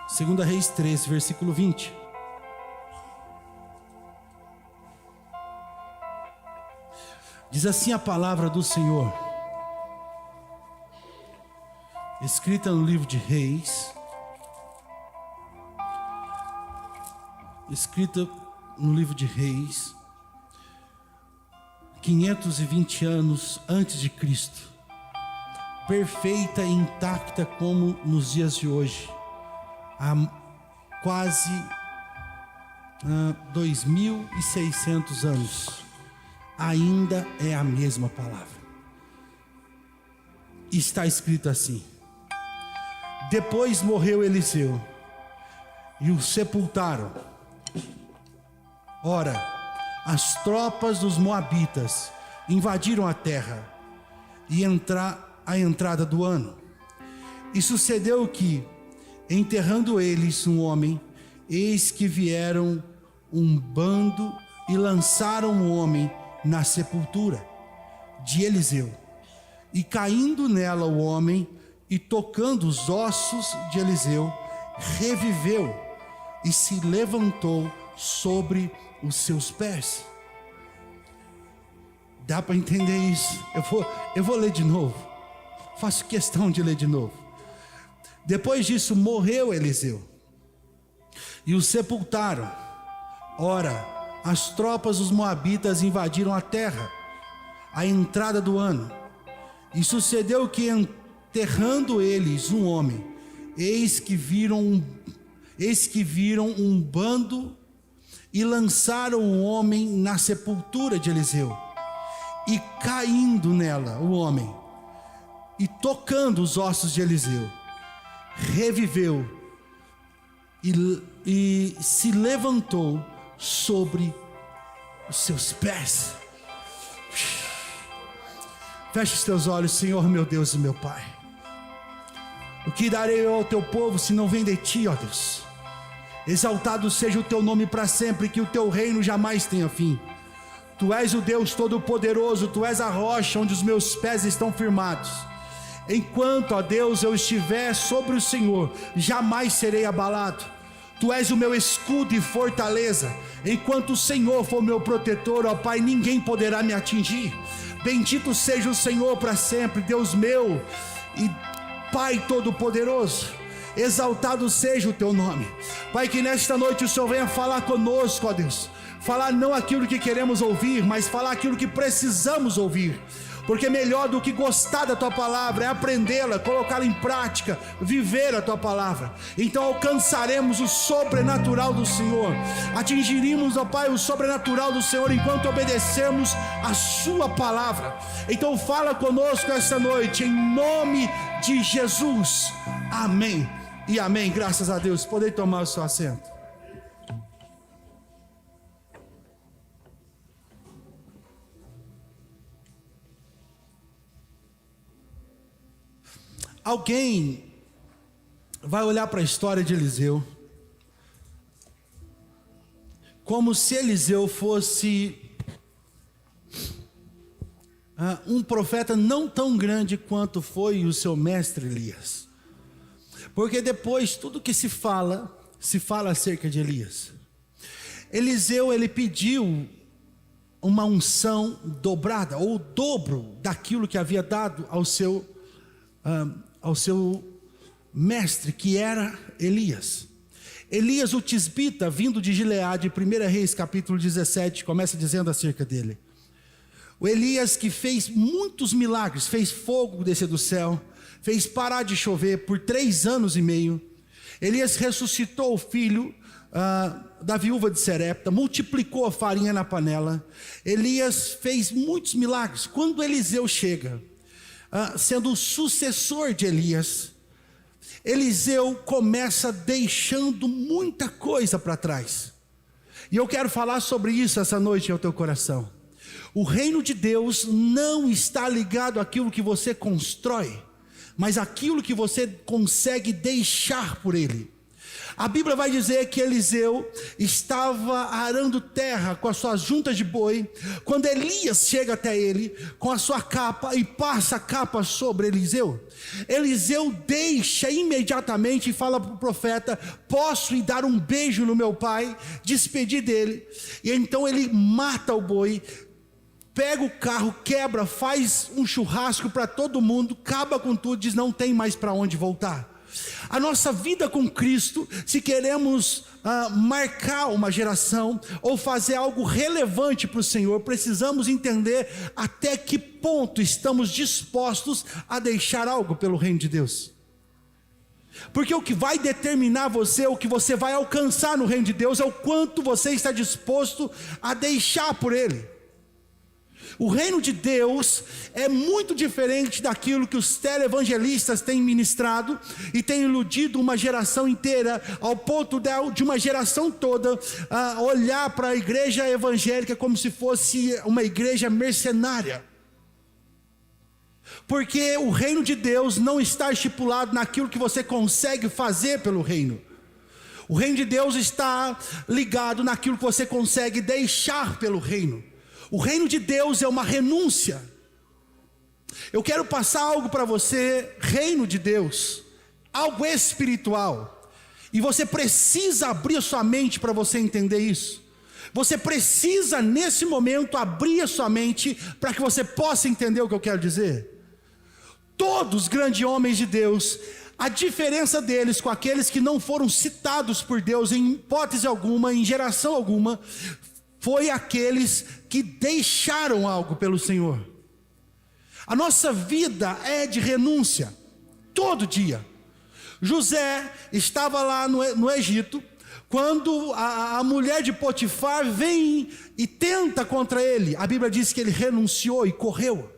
2 Reis 13, versículo 20. Diz assim a palavra do Senhor, escrita no livro de Reis, escrita no livro de Reis, 520 anos antes de Cristo, perfeita e intacta como nos dias de hoje, há quase 2.600 anos, ainda é a mesma palavra. Está escrito assim: depois morreu Eliseu e o sepultaram. Ora, as tropas dos moabitas invadiram a terra e a entrada do ano. E sucedeu que, enterrando eles um homem, eis que vieram um bando e lançaram o homem na sepultura de Eliseu. E caindo nela o homem e tocando os ossos de Eliseu, reviveu e se levantou sobre os seus pés. Dá para entender isso? Eu vou ler de novo. Faço questão de ler de novo. Depois disso morreu Eliseu e o sepultaram. Ora, as tropas dos moabitas invadiram a terra, a entrada do ano. E sucedeu que, enterrando eles um homem, eis que viram um bando e lançaram o homem na sepultura de Eliseu. E caindo nela o homem e tocando os ossos de Eliseu, reviveu e se levantou sobre os seus pés. Feche os teus olhos, Senhor meu Deus e meu Pai. O que darei eu ao teu povo se não vem de ti, ó Deus? Exaltado seja o teu nome para sempre, que o teu reino jamais tenha fim. Tu és o Deus Todo-Poderoso, tu és a rocha onde os meus pés estão firmados. Enquanto, ó Deus, eu estiver sobre o Senhor, jamais serei abalado. Tu és o meu escudo e fortaleza. Enquanto o Senhor for meu protetor, ó Pai, ninguém poderá me atingir. Bendito seja o Senhor para sempre, Deus meu e Pai Todo-Poderoso. Exaltado seja o teu nome. Pai, que nesta noite o Senhor venha falar conosco, ó Deus. Falar não aquilo que queremos ouvir, mas falar aquilo que precisamos ouvir. Porque melhor do que gostar da tua palavra é aprendê-la, colocá-la em prática, viver a tua palavra. Então alcançaremos o sobrenatural do Senhor, atingiremos, ó Pai, o sobrenatural do Senhor enquanto obedecemos a sua palavra. Então fala conosco esta noite, em nome de Jesus. Amém e amém. Graças a Deus. Podem tomar o seu assento. Alguém vai olhar para a história de Eliseu como se Eliseu fosse um profeta não tão grande quanto foi o seu mestre Elias. Porque depois tudo que se fala acerca de Elias. Eliseu, ele pediu uma unção dobrada, ou o dobro daquilo que havia dado ao seu mestre, que era Elias. Elias o tisbita, vindo de Gileade, 1 Reis capítulo 17, começa dizendo acerca dele. O Elias que fez muitos milagres, fez fogo descer do céu, fez parar de chover por 3 anos e meio. Elias ressuscitou o filho da viúva de Serepta, multiplicou a farinha na panela. Elias fez muitos milagres. Quando Eliseu chega, sendo o sucessor de Elias, Eliseu começa deixando muita coisa para trás. E eu quero falar sobre isso essa noite ao teu coração. O reino de Deus não está ligado àquilo que você constrói, mas àquilo que você consegue deixar por ele. A Bíblia vai dizer que Eliseu estava arando terra com as suas juntas de boi, quando Elias chega até ele com a sua capa e passa a capa sobre Eliseu. Eliseu deixa imediatamente e fala para o profeta: posso ir dar um beijo no meu pai, despedir dele? E então ele mata o boi, pega o carro, quebra, faz um churrasco para todo mundo, acaba com tudo, diz: não tem mais para onde voltar. A nossa vida com Cristo, se queremos marcar uma geração ou fazer algo relevante para o Senhor, precisamos entender até que ponto estamos dispostos a deixar algo pelo reino de Deus. Porque o que vai determinar você, o que você vai alcançar no reino de Deus, é o quanto você está disposto a deixar por Ele. O reino de Deus é muito diferente daquilo que os televangelistas têm ministrado e têm iludido uma geração inteira, ao ponto de uma geração toda olhar para a igreja evangélica como se fosse uma igreja mercenária. Porque o reino de Deus não está estipulado naquilo que você consegue fazer pelo reino. O reino de Deus está ligado naquilo que você consegue deixar pelo reino. O reino de Deus é uma renúncia. Eu quero passar algo para você, reino de Deus, algo espiritual, e você precisa abrir a sua mente para você entender isso. Você precisa nesse momento abrir a sua mente para que você possa entender o que eu quero dizer. Todos os grandes homens de Deus, a diferença deles com aqueles que não foram citados por Deus em hipótese alguma, em geração alguma, foi aqueles que deixaram algo pelo Senhor. A nossa vida é de renúncia, todo dia. José estava lá no Egito, quando a mulher de Potifar vem e tenta contra ele. A Bíblia diz que ele renunciou e correu.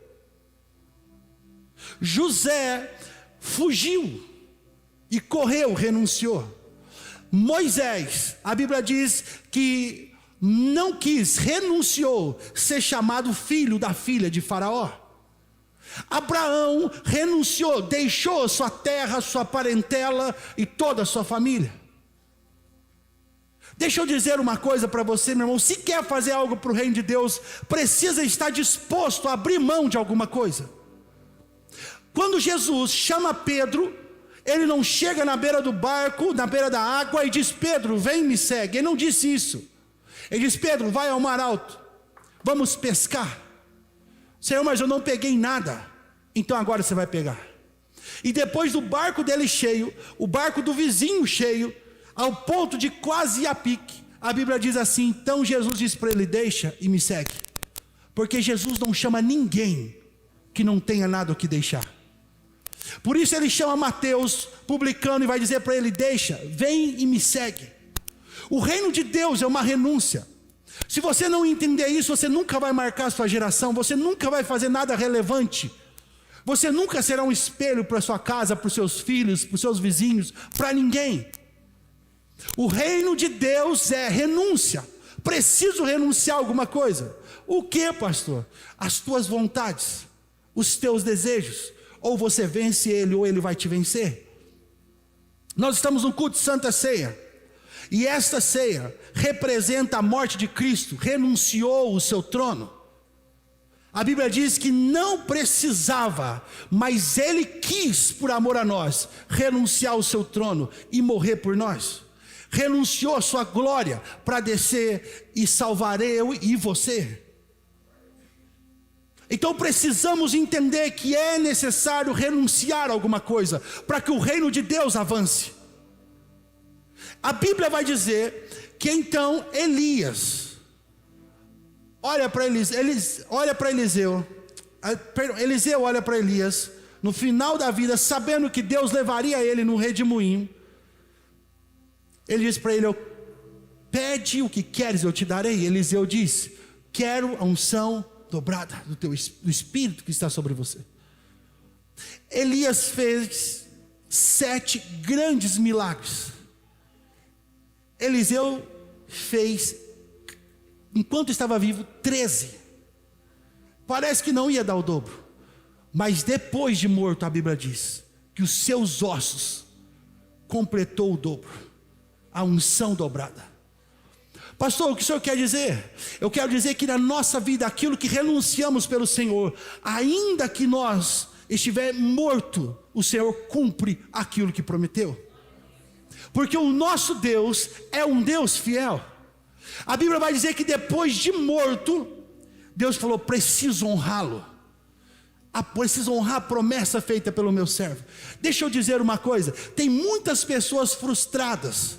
José fugiu e correu, renunciou. Moisés, a Bíblia diz que não quis, renunciou ser chamado filho da filha de Faraó. Abraão renunciou, deixou sua terra, sua parentela e toda a sua família. Deixa eu dizer uma coisa para você, meu irmão: se quer fazer algo para o reino de Deus, precisa estar disposto a abrir mão de alguma coisa. Quando Jesus chama Pedro, ele não chega na beira do barco, na beira da água e diz: Pedro, vem, me segue. Ele não disse isso. Ele diz: Pedro, vai ao mar alto, vamos pescar. Senhor, mas eu não peguei nada. Então agora você vai pegar. E depois do barco dele cheio, o barco do vizinho cheio, ao ponto de quase ir a pique, a Bíblia diz assim: então Jesus diz para ele: deixa e me segue. Porque Jesus não chama ninguém que não tenha nada o que deixar. Por isso ele chama Mateus, publicano, e vai dizer para ele: deixa, vem e me segue. O reino de Deus é uma renúncia. Se você não entender isso, você nunca vai marcar a sua geração, você nunca vai fazer nada relevante, você nunca será um espelho para a sua casa, para os seus filhos, para os seus vizinhos, para ninguém. O reino de Deus é renúncia. Preciso renunciar a alguma coisa. O que, pastor? As tuas vontades, os teus desejos. Ou você vence ele, ou ele vai te vencer. Nós estamos no culto de Santa Ceia, e esta ceia representa a morte de Cristo. Renunciou o seu trono. A Bíblia diz que não precisava, mas ele quis, por amor a nós, renunciar o seu trono e morrer por nós. Renunciou a sua glória para descer e salvar eu e você. Então precisamos entender que é necessário renunciar a alguma coisa para que o reino de Deus avance. A Bíblia vai dizer que então Eliseu olha para Elias no final da vida, sabendo que Deus levaria ele no redemoinho. Ele diz para ele: pede o que queres, eu te darei. Eliseu diz: quero a unção dobrada do Espírito que está sobre você. Elias fez 7 grandes milagres. Eliseu fez, enquanto estava vivo, 13. Parece que não ia dar o dobro, mas depois de morto, a Bíblia diz que os seus ossos completou o dobro. a unção dobrada. Pastor, o que o senhor quer dizer? Eu quero dizer que na nossa vida, aquilo que renunciamos pelo Senhor, ainda que nós estiver morto, o Senhor cumpre aquilo que prometeu. Porque o nosso Deus é um Deus fiel. A Bíblia vai dizer que depois de morto, Deus falou: preciso honrá-lo. Preciso honrar a promessa feita pelo meu servo. Deixa eu dizer uma coisa: tem muitas pessoas frustradas.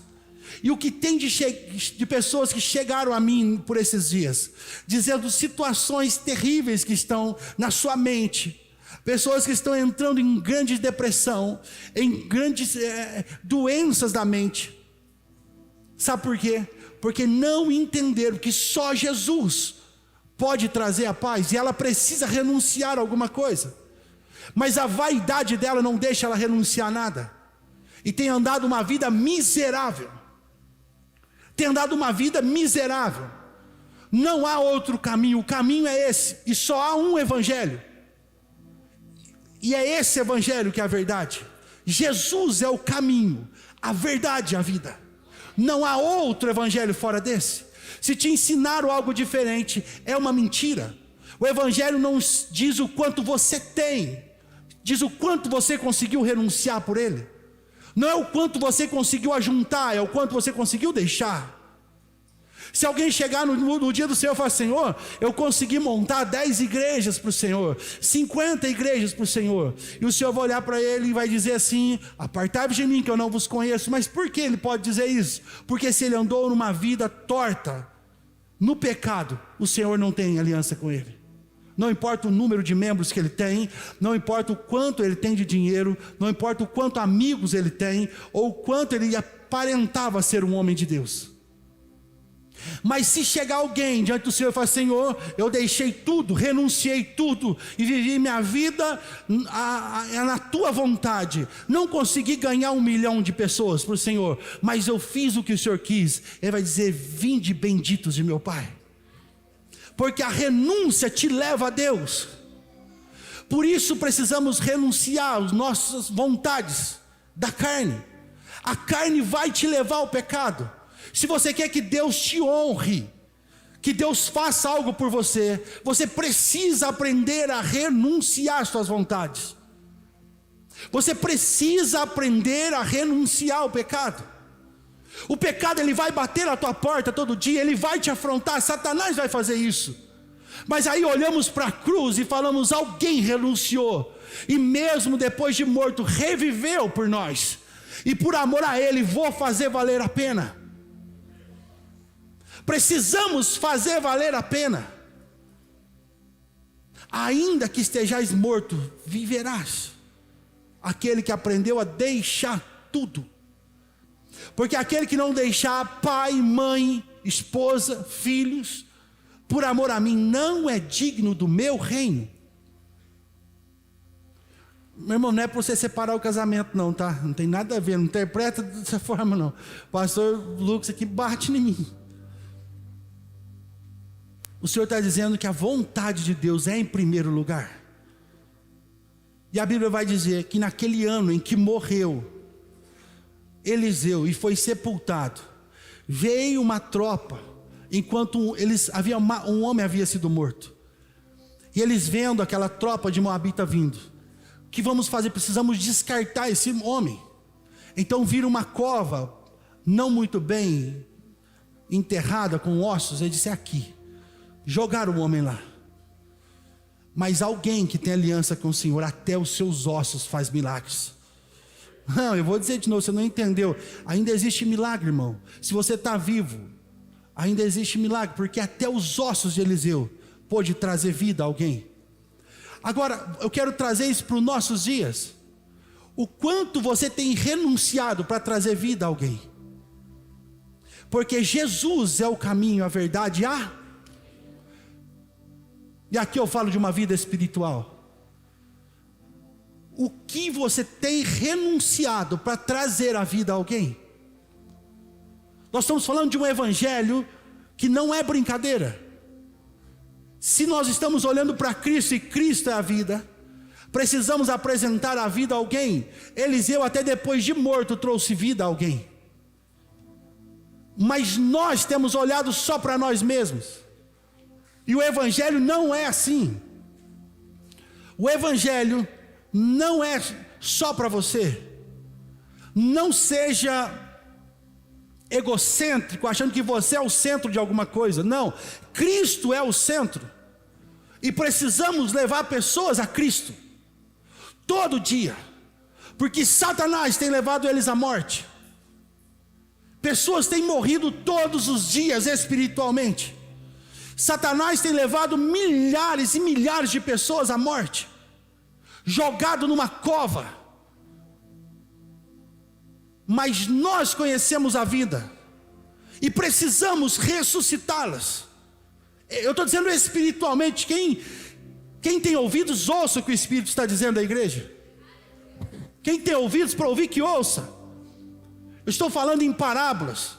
E o que tem de pessoas que chegaram a mim por esses dias, dizendo situações terríveis que estão na sua mente. Pessoas que estão entrando em grande depressão, em grandes doenças da mente. Sabe por quê? Porque não entenderam que só Jesus pode trazer a paz, e ela precisa renunciar a alguma coisa. Mas a vaidade dela não deixa ela renunciar a nada. E tem andado uma vida miserável. Tem andado uma vida miserável. Não há outro caminho, o caminho é esse, e só há um evangelho. E é esse evangelho que é a verdade. Jesus é o caminho, a verdade e a vida. Não há outro evangelho fora desse. Se te ensinaram algo diferente, é uma mentira. O evangelho não diz o quanto você tem, diz o quanto você conseguiu renunciar por ele. Não é o quanto você conseguiu ajuntar, é o quanto você conseguiu deixar. Se alguém chegar no dia do Senhor e falar: Senhor, eu consegui montar 10 igrejas para o Senhor, 50 igrejas para o Senhor, e o Senhor vai olhar para ele e vai dizer assim: apartai-vos de mim que eu não vos conheço. Mas por que ele pode dizer isso? Porque se ele andou numa vida torta, no pecado, o Senhor não tem aliança com ele. Não importa o número de membros que ele tem, não importa o quanto ele tem de dinheiro, não importa o quanto amigos ele tem, ou o quanto ele aparentava ser um homem de Deus. Mas se chegar alguém diante do Senhor e falar: Senhor, eu deixei tudo, renunciei tudo e vivi minha vida na tua vontade, não consegui ganhar 1 milhão de pessoas para o Senhor, mas eu fiz o que o Senhor quis, ele vai dizer: vinde benditos de meu Pai. Porque a renúncia te leva a Deus. Por isso precisamos renunciar às nossas vontades da carne. A carne vai te levar ao pecado. Se você quer que Deus te honre, que Deus faça algo por você, você precisa aprender a renunciar às suas vontades. Você precisa aprender a renunciar ao pecado. O pecado, ele vai bater na tua porta todo dia, ele vai te afrontar, Satanás vai fazer isso. Mas aí olhamos para a cruz e falamos: alguém renunciou, e mesmo depois de morto, reviveu por nós, e por amor a ele, vou fazer valer a pena. Precisamos fazer valer a pena. Ainda que estejais morto, viverás. Aquele que aprendeu a deixar tudo. Porque aquele que não deixar pai, mãe, esposa, filhos, por amor a mim, não é digno do meu reino. Meu irmão, não é para você separar o casamento não, tá? Não tem nada a ver, não interpreta dessa forma não. Pastor Lucas aqui bate em mim. O Senhor está dizendo que a vontade de Deus é em primeiro lugar. E a Bíblia vai dizer que naquele ano em que morreu Eliseu e foi sepultado, veio uma tropa, enquanto um homem havia sido morto. E eles vendo aquela tropa de Moabita vindo, o que vamos fazer? Precisamos descartar esse homem. Então viram uma cova, não muito bem enterrada, com ossos, ele disse: aqui. Jogaram o homem lá. Mas alguém que tem aliança com o Senhor, até os seus ossos faz milagres. Não, eu vou dizer de novo, você não entendeu. Ainda existe milagre, irmão. Se você está vivo, ainda existe milagre, porque até os ossos de Eliseu pôde trazer vida a alguém. Agora, eu quero trazer isso para os nossos dias. O quanto você tem renunciado para trazer vida a alguém. Porque Jesus é o caminho, a verdade e E aqui eu falo de uma vida espiritual. O que você tem renunciado para trazer a vida a alguém? Nós estamos falando de um evangelho que não é brincadeira. Se nós estamos olhando para Cristo e Cristo é a vida, precisamos apresentar a vida a alguém. Eliseu até depois de morto trouxe vida a alguém. mas nós temos olhado só para nós mesmos. E o Evangelho não é assim. O Evangelho não é só para você. Não seja egocêntrico, achando que você é o centro de alguma coisa. Não, Cristo é o centro. E precisamos levar pessoas a Cristo todo dia, porque Satanás tem levado eles à morte. Pessoas têm morrido todos os dias espiritualmente. Satanás tem levado milhares e milhares de pessoas à morte, jogado numa cova. Mas nós conhecemos a vida e precisamos ressuscitá-las. Eu estou dizendo espiritualmente. Quem tem ouvidos, ouça o que o Espírito está dizendo à igreja. Quem tem ouvidos para ouvir, que ouça. Eu estou falando em parábolas.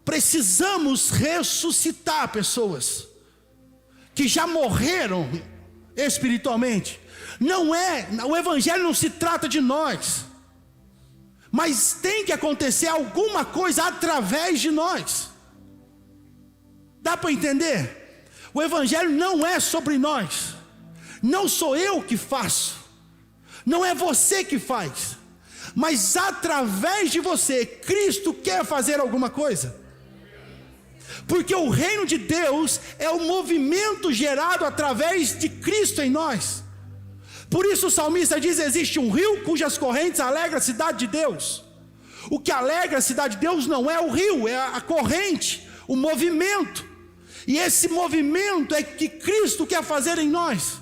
Precisamos ressuscitar pessoas que já morreram espiritualmente. O Evangelho não se trata de nós, mas tem que acontecer alguma coisa através de nós. Dá para entender? O Evangelho não é sobre nós. Não sou eu que faço, não é você que faz, mas através de você, Cristo quer fazer alguma coisa. Porque o reino de Deus é o movimento gerado através de Cristo em nós. Por isso o salmista diz: existe um rio cujas correntes alegram a cidade de Deus. O que alegra a cidade de Deus não é o rio, é a corrente, o movimento. E esse movimento é que Cristo quer fazer em nós.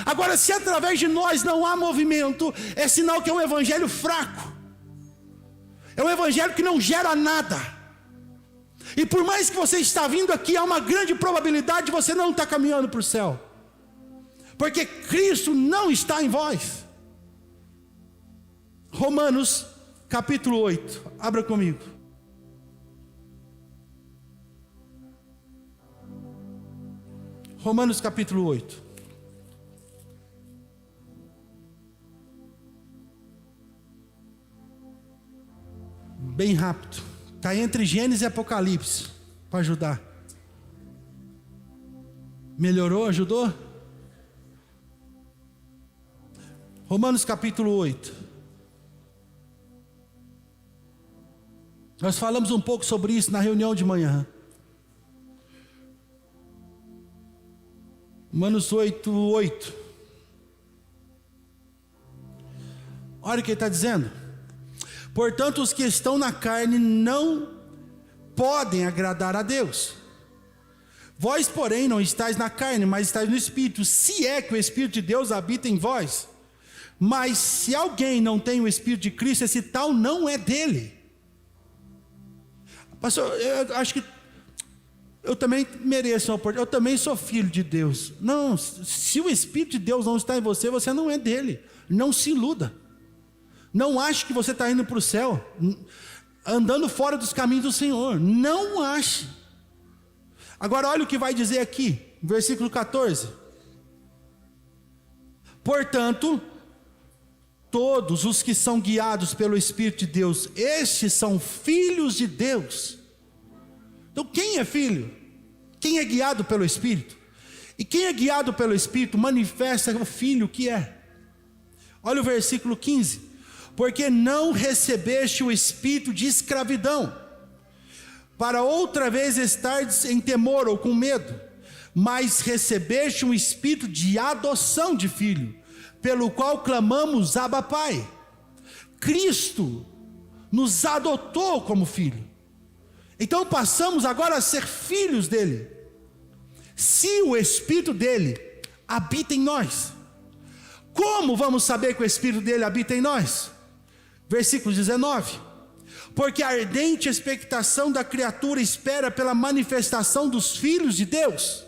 Agora, se através de nós não há movimento, é sinal que é um evangelho fraco. É um evangelho que não gera nada. E por mais que você está vindo aqui, há uma grande probabilidade de você não estar caminhando para o céu, porque Cristo não está em vós. Romanos capítulo 8, abra comigo. Romanos capítulo 8. Bem rápido. Está entre Gênesis e Apocalipse, para ajudar. Melhorou? Ajudou? Romanos capítulo 8. Nós falamos um pouco sobre isso na reunião de manhã. Romanos 8, 8. Olha o que ele está dizendo. Portanto, os que estão na carne não podem agradar a Deus. Vós, porém, não estáis na carne, mas estáis no Espírito, se é que o Espírito de Deus habita em vós. Mas se alguém não tem o Espírito de Cristo, esse tal não é dele. Pastor, eu acho que eu também mereço uma oportunidade, eu também sou filho de Deus. Não, se o Espírito de Deus não está em você, você não é dele. Não se iluda. Não ache que você está indo para o céu, andando fora dos caminhos do Senhor. Não ache. Agora olha o que vai dizer aqui, versículo 14. Portanto, todos os que são guiados pelo Espírito de Deus, estes são filhos de Deus. Então quem é filho? Quem é guiado pelo Espírito? E quem é guiado pelo Espírito manifesta o filho que é. Olha o versículo 15. Porque não recebeste o espírito de escravidão, para outra vez estardes em temor ou com medo, mas recebeste um espírito de adoção de filho, pelo qual clamamos: Abba, Pai. Cristo nos adotou como filho. Então passamos agora a ser filhos dele, se o Espírito dele habita em nós. Como vamos saber que o Espírito dele habita em nós? Versículo 19. Porque a ardente expectação da criatura espera pela manifestação dos filhos de Deus.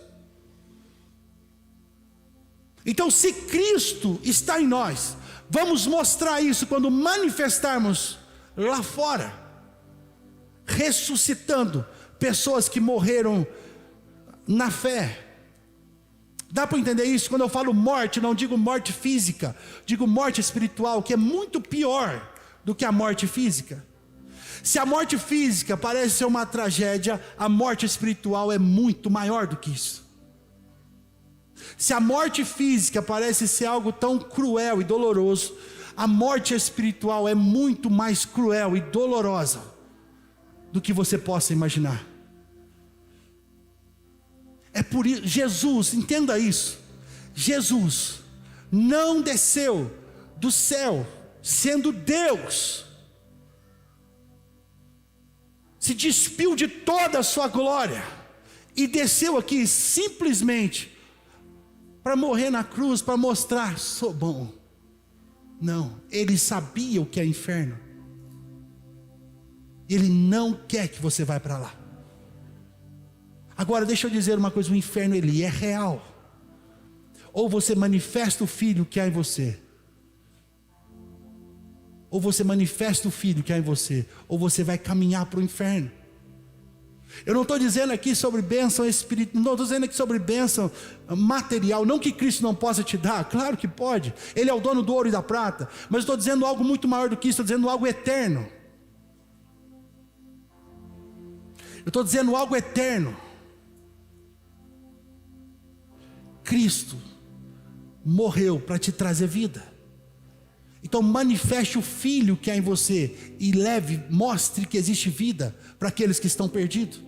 Então, se Cristo está em nós, vamos mostrar isso quando manifestarmos lá fora, ressuscitando pessoas que morreram na fé. Dá para entender isso? Quando eu falo morte, não digo morte física, digo morte espiritual, que é muito pior do que a morte física. Se a morte física parece ser uma tragédia, a morte espiritual é muito maior do que isso. Se a morte física parece ser algo tão cruel e doloroso, a morte espiritual é muito mais cruel e dolorosa do que você possa imaginar. É por isso, Jesus, entenda isso, Jesus não desceu do céu sendo Deus, se despiu de toda a sua glória e desceu aqui simplesmente para morrer na cruz, para mostrar: sou bom. Não, ele sabia o que é inferno. Ele não quer que você vá para lá. Agora deixa eu dizer uma coisa: o inferno ele é real. Ou você manifesta o filho que há em você, ou você manifesta o filho que há em você, ou você vai caminhar para o inferno. Eu não estou dizendo aqui sobre bênção espiritual, não estou dizendo aqui sobre bênção material, não que Cristo não possa te dar, claro que pode, Ele é o dono do ouro e da prata, mas estou dizendo algo muito maior do que isso, estou dizendo algo eterno. Eu estou dizendo algo eterno. Cristo morreu para te trazer vida. Então manifeste o Filho que há em você e mostre que existe vida para aqueles que estão perdidos.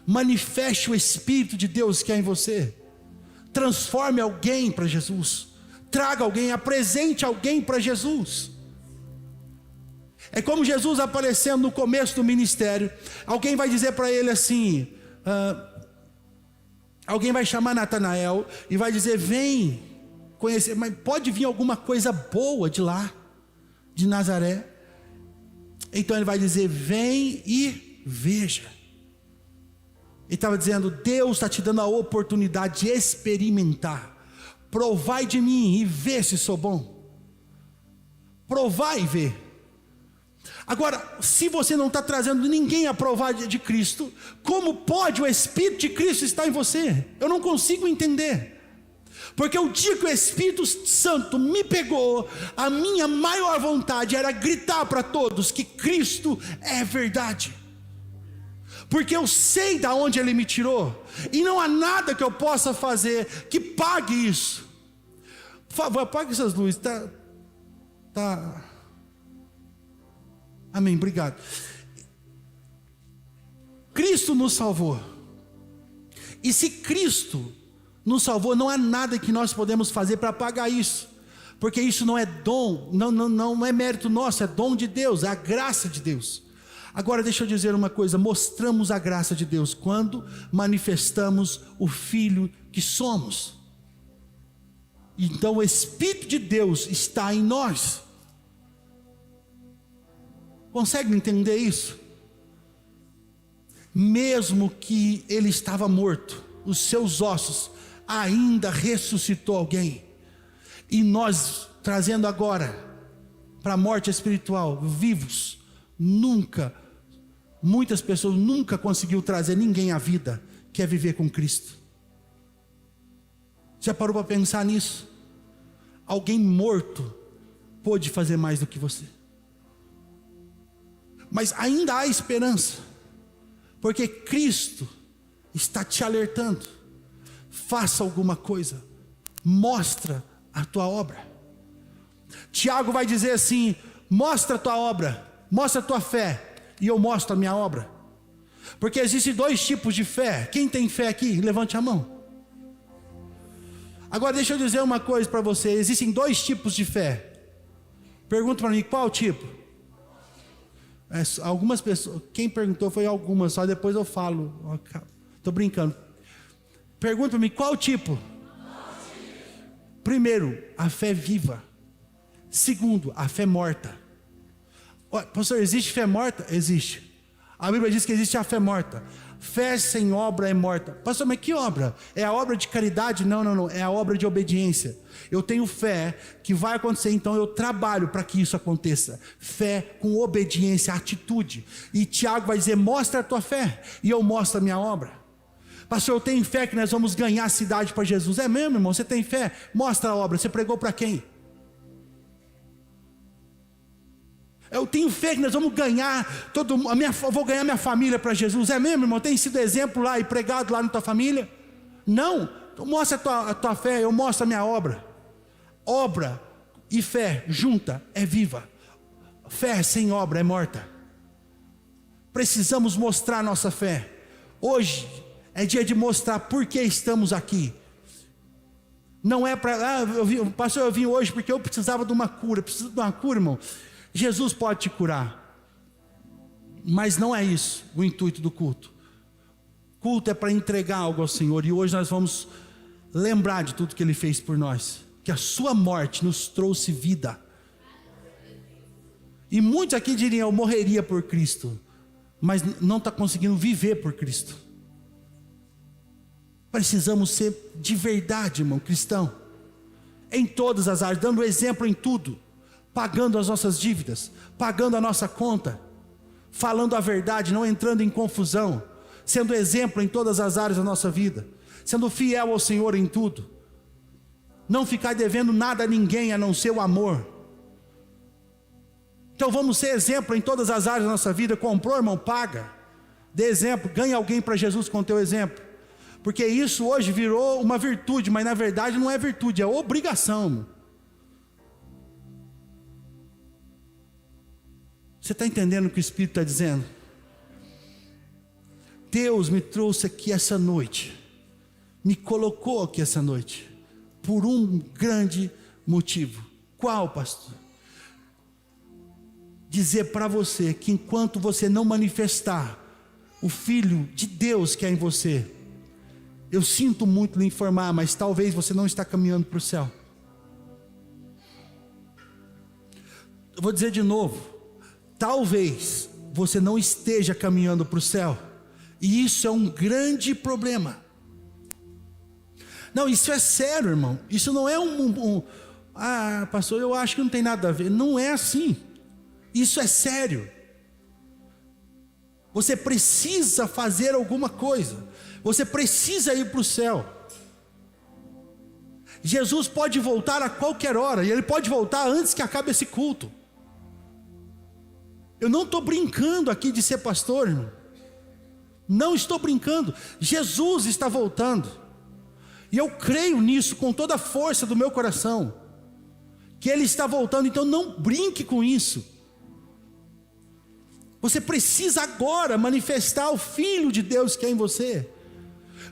Manifeste o Espírito de Deus que há em você. Transforme alguém para Jesus. Traga alguém, apresente alguém para Jesus. É como Jesus aparecendo no começo do ministério. Alguém vai dizer para ele assim, alguém vai chamar Natanael e vai dizer: vem conhecer, mas pode vir alguma coisa boa de lá, de Nazaré. Então ele vai dizer: vem e veja. Ele estava dizendo: Deus está te dando a oportunidade de experimentar. Provai de mim e vê se sou bom. Provai e vê. Agora, se você não está trazendo ninguém a provar de Cristo, como pode o Espírito de Cristo estar em você? Eu não consigo entender. Porque o dia que o Espírito Santo me pegou, a minha maior vontade era gritar para todos que Cristo é verdade. Porque eu sei de onde Ele me tirou, e não há nada que eu possa fazer que pague isso. Por favor, apague essas luzes. Tá. Amém, obrigado. Cristo nos salvou. E se Cristo nos salvou, não há nada que nós podemos fazer para pagar isso. Porque isso não é dom, não é mérito nosso, é dom de Deus, é a graça de Deus. Agora deixa eu dizer uma coisa: mostramos a graça de Deus quando manifestamos o Filho que somos. Então o Espírito de Deus está em nós. Consegue entender isso? Mesmo que ele estava morto, os seus ossos ainda ressuscitou alguém. E nós trazendo agora para a morte espiritual, vivos, muitas pessoas nunca conseguiu trazer ninguém à vida, que é viver com Cristo. Já parou para pensar nisso? Alguém morto pôde fazer mais do que você. Mas ainda há esperança, porque Cristo está te alertando: faça alguma coisa, mostra a tua obra. Tiago vai dizer assim: mostra a tua obra, mostra a tua fé, e eu mostro a minha obra. Porque existem dois tipos de fé. Quem tem fé aqui, levante a mão. Agora deixa eu dizer uma coisa para você: existem dois tipos de fé. Pergunta para mim, qual tipo? Algumas pessoas, quem perguntou foi algumas, só depois eu falo. Estou brincando. Pergunta para mim, qual tipo? Primeiro, a fé viva. Segundo, a fé morta. Pastor, existe fé morta? Existe. A Bíblia diz que existe a fé morta. Fé sem obra é morta. Pastor, mas que obra? É a obra de caridade? Não, é a obra de obediência. Eu tenho fé que vai acontecer, então eu trabalho para que isso aconteça. Fé com obediência, atitude. E Tiago vai dizer: mostra a tua fé, e eu mostro a minha obra. Pastor, eu tenho fé que nós vamos ganhar a cidade para Jesus. É mesmo, irmão? Você tem fé? Mostra a obra. Você pregou para quem? Eu tenho fé que nós vamos ganhar, eu vou ganhar minha família para Jesus. É mesmo, irmão? Tem sido exemplo lá e pregado lá na tua família? Não. Então mostra a tua fé, eu mostro a minha obra. Obra e fé junta é viva. Fé sem obra é morta. Precisamos mostrar nossa fé. Hoje é dia de mostrar por que estamos aqui. Não é para, pastor, eu vim hoje porque eu precisava de uma cura. Preciso de uma cura, irmão. Jesus pode te curar. Mas não é isso o intuito do culto. Culto é para entregar algo ao Senhor. E hoje nós vamos lembrar de tudo que Ele fez por nós. Que a sua morte nos trouxe vida. E muitos aqui diriam, eu morreria por Cristo. Mas não está conseguindo viver por Cristo. Precisamos ser de verdade, irmão, cristão. Em todas as áreas, dando exemplo em tudo. Pagando as nossas dívidas, pagando a nossa conta, falando a verdade, não entrando em confusão, sendo exemplo em todas as áreas da nossa vida, sendo fiel ao Senhor em tudo, não ficar devendo nada a ninguém a não ser o amor. Então vamos ser exemplo em todas as áreas da nossa vida. Comprou, irmão, paga, dê exemplo, ganha alguém para Jesus com o teu exemplo, porque isso hoje virou uma virtude, mas na verdade não é virtude, é obrigação, irmão. Você está entendendo o que o Espírito está dizendo? Deus me trouxe aqui essa noite, me colocou aqui essa noite, por um grande motivo. Qual, pastor? Dizer para você que enquanto você não manifestar o Filho de Deus que é em você, eu sinto muito lhe informar, mas talvez você não está caminhando para o céu. Eu vou dizer de novo. Talvez você não esteja caminhando para o céu. E isso é um grande problema. Não, isso é sério, irmão. Isso não é pastor, eu acho que não tem nada a ver. Não é assim. Isso é sério. Você precisa fazer alguma coisa. Você precisa ir para o céu. Jesus pode voltar a qualquer hora. E Ele pode voltar antes que acabe esse culto. Eu não estou brincando aqui de ser pastor, irmão. Não estou brincando. Jesus está voltando. E eu creio nisso com toda a força do meu coração. Que Ele está voltando, então não brinque com isso. Você precisa agora manifestar o Filho de Deus que é em você.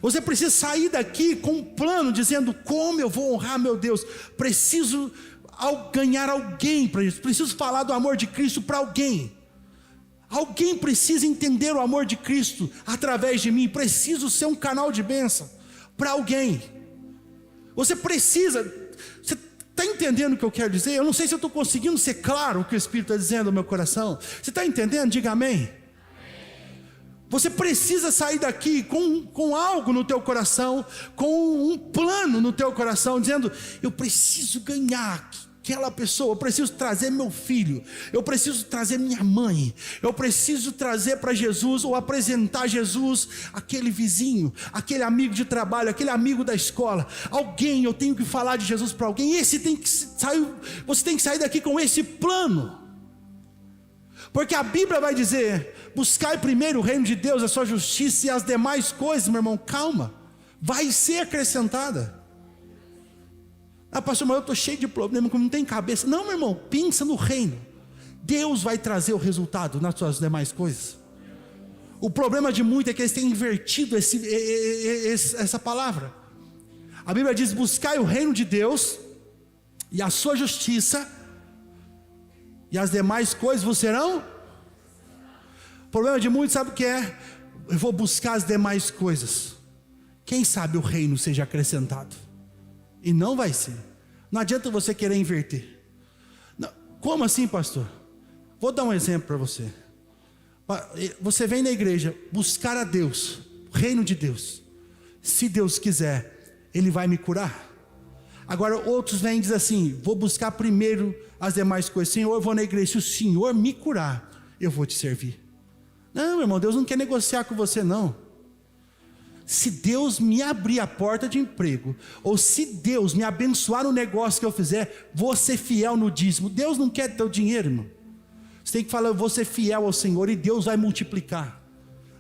Você precisa sair daqui com um plano, dizendo, como eu vou honrar meu Deus? Preciso ganhar alguém para isso. Preciso falar do amor de Cristo para alguém. Alguém precisa entender o amor de Cristo através de mim. Preciso ser um canal de bênção para alguém. Você precisa. Você está entendendo o que eu quero dizer? Eu não sei se eu estou conseguindo ser claro o que o Espírito está dizendo no meu coração. Você está entendendo? Diga amém. Você precisa sair daqui com algo no teu coração, com um plano no teu coração, dizendo, eu preciso ganhar aquela pessoa, eu preciso trazer meu filho, eu preciso trazer minha mãe, eu preciso trazer para Jesus, ou apresentar Jesus, aquele vizinho, aquele amigo de trabalho, aquele amigo da escola, alguém, eu tenho que falar de Jesus para alguém. Você tem que sair daqui com esse plano, porque a Bíblia vai dizer, buscai primeiro o reino de Deus, a sua justiça, e as demais coisas, meu irmão, calma, vai ser acrescentada. Pastor, mas eu estou cheio de problema, como não tem cabeça. Não, meu irmão, pensa no reino. Deus vai trazer o resultado nas suas demais coisas. O problema de muitos é que eles têm invertido essa palavra. A Bíblia diz, buscai o reino de Deus e a sua justiça, e as demais coisas vos serão. O problema de muitos, sabe o que é? Eu vou buscar as demais coisas. Quem sabe o reino seja acrescentado. E não vai ser. Não adianta você querer inverter. Não. Como assim, pastor? Vou dar um exemplo para você. Você vem na igreja buscar a Deus, o reino de Deus. Se Deus quiser, Ele vai me curar. Agora outros vêm e dizem assim, vou buscar primeiro as demais coisas. Senhor, eu vou na igreja, se o Senhor me curar, eu vou te servir. Não, meu irmão, Deus não quer negociar com você não. Se Deus me abrir a porta de emprego, ou se Deus me abençoar no negócio que eu fizer, vou ser fiel no dízimo. Deus não quer teu dinheiro, irmão. Você tem que falar, eu vou ser fiel ao Senhor e Deus vai multiplicar.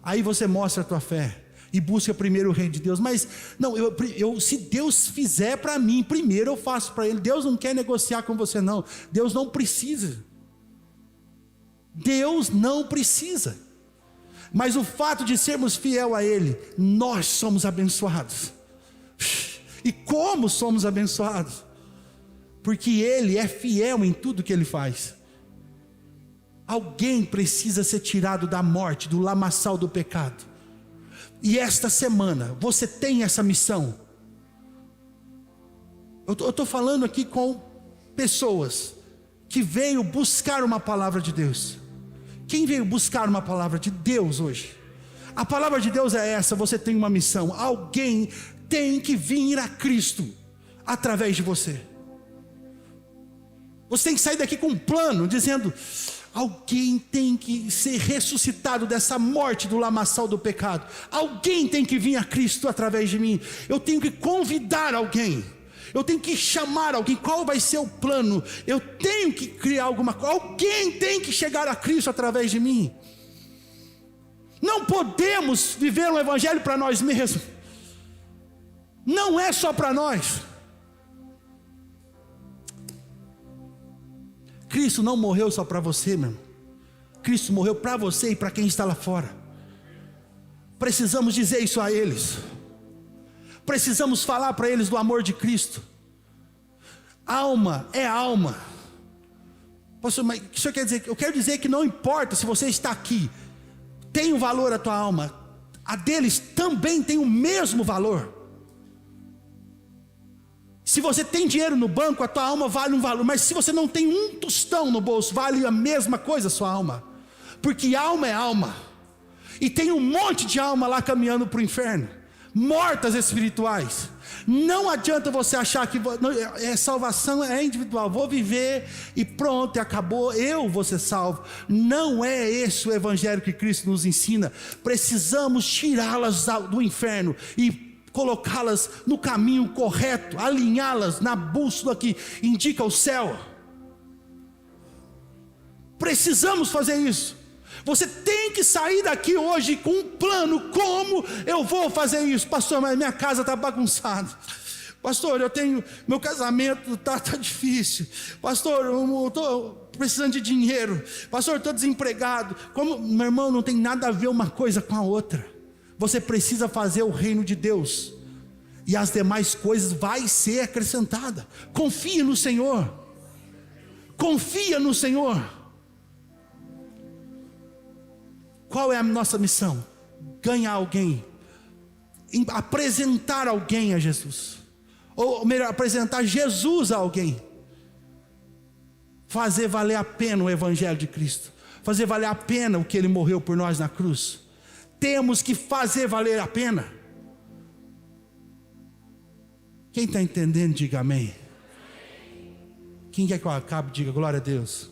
Aí você mostra a tua fé e busca primeiro o reino de Deus. Mas não, se Deus fizer para mim, primeiro eu faço para Ele. Deus não quer negociar com você não. Deus não precisa. Deus não precisa. Mas o fato de sermos fiel a Ele, nós somos abençoados. E como somos abençoados? Porque Ele é fiel em tudo que Ele faz. Alguém precisa ser tirado da morte, do lamaçal do pecado. E esta semana, você tem essa missão. Eu estou falando aqui com pessoas que veio buscar uma palavra de Deus. Quem veio buscar uma palavra de Deus hoje? A palavra de Deus é essa, você tem uma missão. Alguém tem que vir a Cristo através de você. Você tem que sair daqui com um plano, dizendo: alguém tem que ser ressuscitado dessa morte do lamaçal do pecado. Alguém tem que vir a Cristo através de mim. Eu tenho que convidar alguém. Eu tenho que chamar alguém. Qual vai ser o plano? Eu tenho que criar alguma coisa. Alguém tem que chegar a Cristo através de mim. Não podemos viver um evangelho para nós mesmos. Não é só para nós. Cristo não morreu só para você, meu irmão. Cristo morreu para você e para quem está lá fora. Precisamos dizer isso a eles. Precisamos falar para eles do amor de Cristo. Alma é alma. Pastor, mas o senhor quer dizer? Eu quero dizer que não importa se você está aqui, tem um valor a tua alma, a deles também tem o mesmo valor. Se você tem dinheiro no banco, a tua alma vale um valor. Mas se você não tem um tostão no bolso, vale a mesma coisa a sua alma. Porque alma é alma. E tem um monte de alma lá caminhando para o inferno, mortas espirituais. Não adianta você achar que salvação é individual. Vou viver e pronto, e acabou, eu vou ser salvo. Não é esse o evangelho que Cristo nos ensina. Precisamos tirá-las do inferno e colocá-las no caminho correto, alinhá-las na bússola que indica o céu. Precisamos fazer isso. Você tem que sair daqui hoje com um plano. Como eu vou fazer isso? Pastor, mas minha casa está bagunçada. Pastor, meu casamento está difícil. Pastor, eu estou precisando de dinheiro. Pastor, estou desempregado. Meu irmão, não tem nada a ver uma coisa com a outra. Você precisa fazer o reino de Deus, e as demais coisas vai ser acrescentada. Confia no Senhor. Confia no Senhor. Qual é a nossa missão? Ganhar alguém, apresentar alguém a Jesus, ou melhor, apresentar Jesus a alguém. Fazer valer a pena o evangelho de Cristo, fazer valer a pena o que Ele morreu por nós na cruz. Temos que fazer valer a pena. Quem está entendendo, diga amém. Quem quer que eu acabe, diga glória a Deus.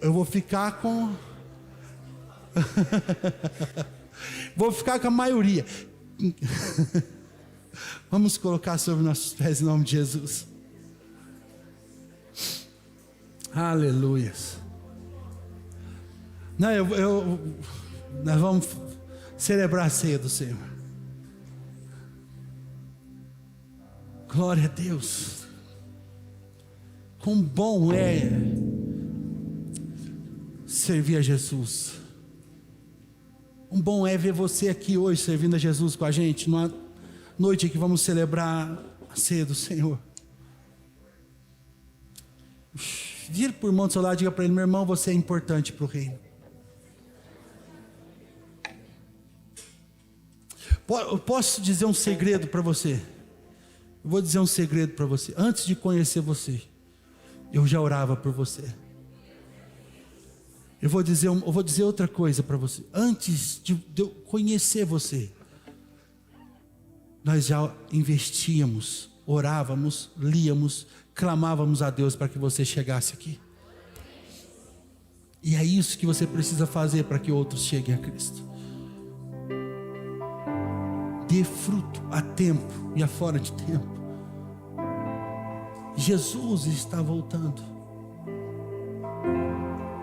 Eu vou ficar com vou ficar com a maioria. Vamos colocar sobre nossos pés em nome de Jesus. Aleluias. Não, nós vamos celebrar a ceia do Senhor. Glória a Deus. Quão bom é servir a Jesus. Quão bom é ver você aqui hoje servindo a Jesus com a gente, numa noite que vamos celebrar a ceia do Senhor. Vira para o irmão do seu lado e diga para ele: meu irmão, você é importante para o reino. Eu posso dizer um segredo para você. Eu vou dizer um segredo para você. Antes de conhecer você, eu já orava por você. Eu vou dizer outra coisa para você. Antes de eu conhecer você, nós já investíamos, orávamos, líamos, clamávamos a Deus para que você chegasse aqui. E é isso que você precisa fazer para que outros cheguem a Cristo. Dê fruto a tempo e a fora de tempo. Jesus está voltando.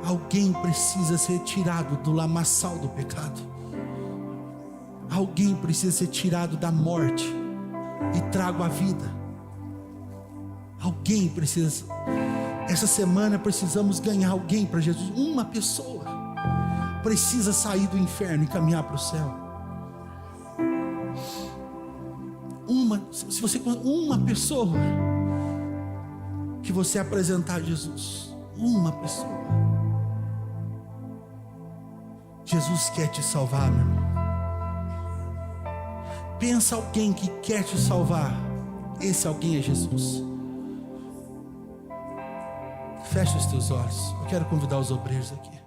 Alguém precisa ser tirado do lamaçal do pecado. Alguém precisa ser tirado da morte e trago a vida. Alguém precisa. Essa semana precisamos ganhar alguém para Jesus. Uma pessoa precisa sair do inferno e caminhar para o céu. Uma pessoa que você apresentar a Jesus. Uma pessoa. Jesus quer te salvar, meu irmão. Pensa alguém que quer te salvar. Esse alguém é Jesus. Fecha os teus olhos. Eu quero convidar os obreiros aqui.